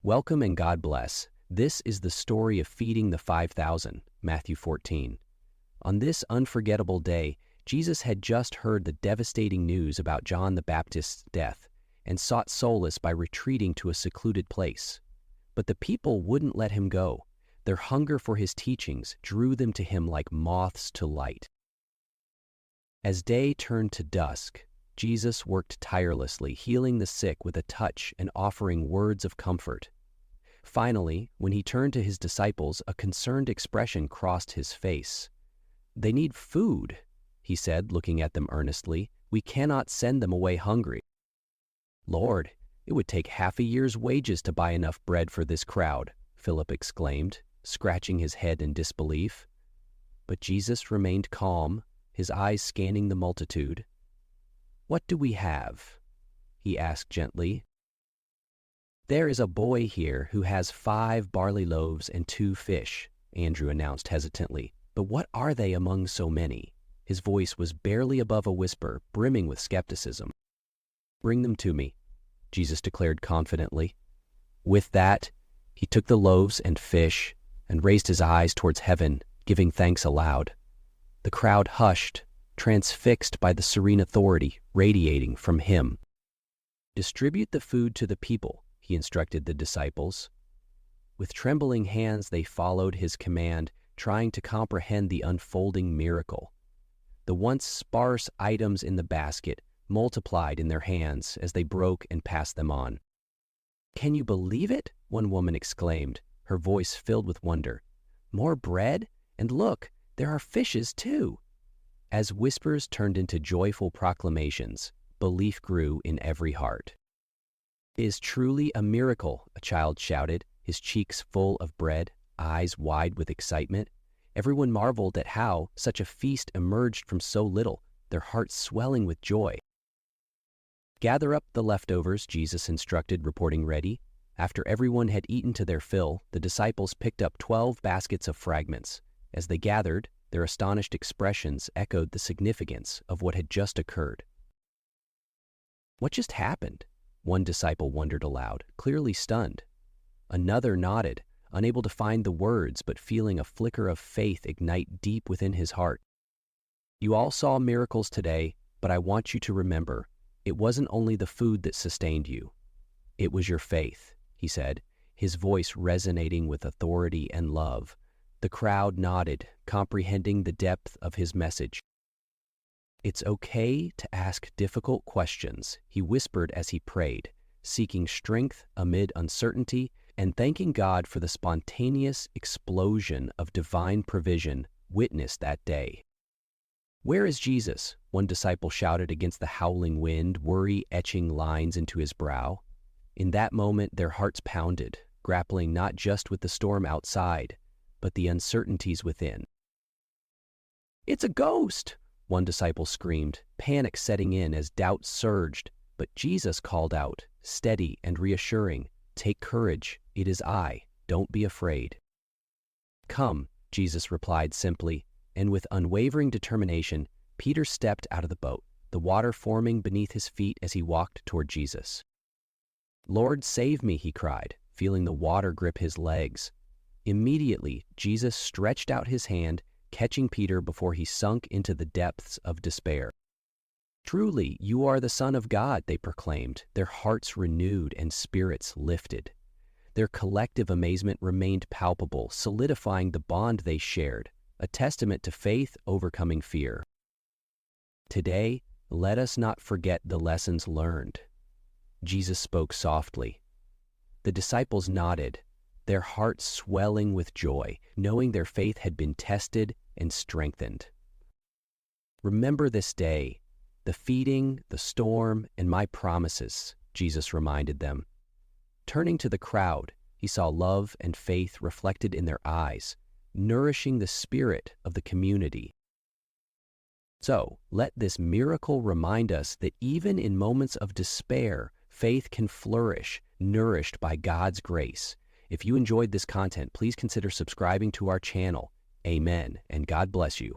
Welcome and God bless. This is the story of feeding the 5,000, Matthew 14. On this unforgettable day, Jesus had just heard the devastating news about John the Baptist's death and sought solace by retreating to a secluded place. But the people wouldn't let him go. Their hunger for his teachings drew them to him like moths to light. As day turned to dusk, Jesus worked tirelessly, healing the sick with a touch and offering words of comfort. Finally, when he turned to his disciples, a concerned expression crossed his face. "They need food," he said, looking at them earnestly. "We cannot send them away hungry." "Lord, it would take half a year's wages to buy enough bread for this crowd," Philip exclaimed, scratching his head in disbelief. But Jesus remained calm, his eyes scanning the multitude. "What do we have?" he asked gently. "There is a boy here who has 5 barley loaves and 2 fish," Andrew announced hesitantly. "But what are they among so many?" His voice was barely above a whisper, brimming with skepticism. "Bring them to me," Jesus declared confidently. With that, he took the loaves and fish and raised his eyes towards heaven, giving thanks aloud. The crowd hushed, transfixed by the serene authority radiating from him. "Distribute the food to the people," he instructed the disciples. With trembling hands they followed his command, trying to comprehend the unfolding miracle. The once sparse items in the basket multiplied in their hands as they broke and passed them on. "Can you believe it?" one woman exclaimed, her voice filled with wonder. "More bread? And look, there are fishes too." As whispers turned into joyful proclamations, belief grew in every heart. "It is truly a miracle," a child shouted, his cheeks full of bread, eyes wide with excitement. Everyone marveled at how such a feast emerged from so little, their hearts swelling with joy. "Gather up the leftovers," Jesus instructed, reporting ready. After everyone had eaten to their fill, the disciples picked up 12 baskets of fragments. As they gathered, their astonished expressions echoed the significance of what had just occurred. "What just happened?" one disciple wondered aloud, clearly stunned. Another nodded, unable to find the words but feeling a flicker of faith ignite deep within his heart. "You all saw miracles today, but I want you to remember, it wasn't only the food that sustained you. It was your faith," he said, his voice resonating with authority and love. The crowd nodded, comprehending the depth of his message. "It's okay to ask difficult questions," he whispered as he prayed, seeking strength amid uncertainty and thanking God for the spontaneous explosion of divine provision witnessed that day. "Where is Jesus?" one disciple shouted against the howling wind, worry etching lines into his brow. In that moment, their hearts pounded, grappling not just with the storm outside, but the uncertainties within. "It's a ghost!" one disciple screamed, panic setting in as doubt surged. But Jesus called out, steady and reassuring, "Take courage, it is I, don't be afraid." "Come," Jesus replied simply, and with unwavering determination, Peter stepped out of the boat, the water forming beneath his feet as he walked toward Jesus. "Lord, save me," he cried, feeling the water grip his legs. Immediately, Jesus stretched out his hand, catching Peter before he sunk into the depths of despair. "Truly, you are the Son of God," they proclaimed, their hearts renewed and spirits lifted. Their collective amazement remained palpable, solidifying the bond they shared, a testament to faith overcoming fear. Today, let us not forget the lessons learned. Jesus spoke softly. The disciples nodded, their hearts swelling with joy, knowing their faith had been tested and strengthened. "Remember this day, the feeding, the storm, and my promises," Jesus reminded them. Turning to the crowd, he saw love and faith reflected in their eyes, nourishing the spirit of the community. So, let this miracle remind us that even in moments of despair, faith can flourish, nourished by God's grace. If you enjoyed this content, please consider subscribing to our channel. Amen, and God bless you.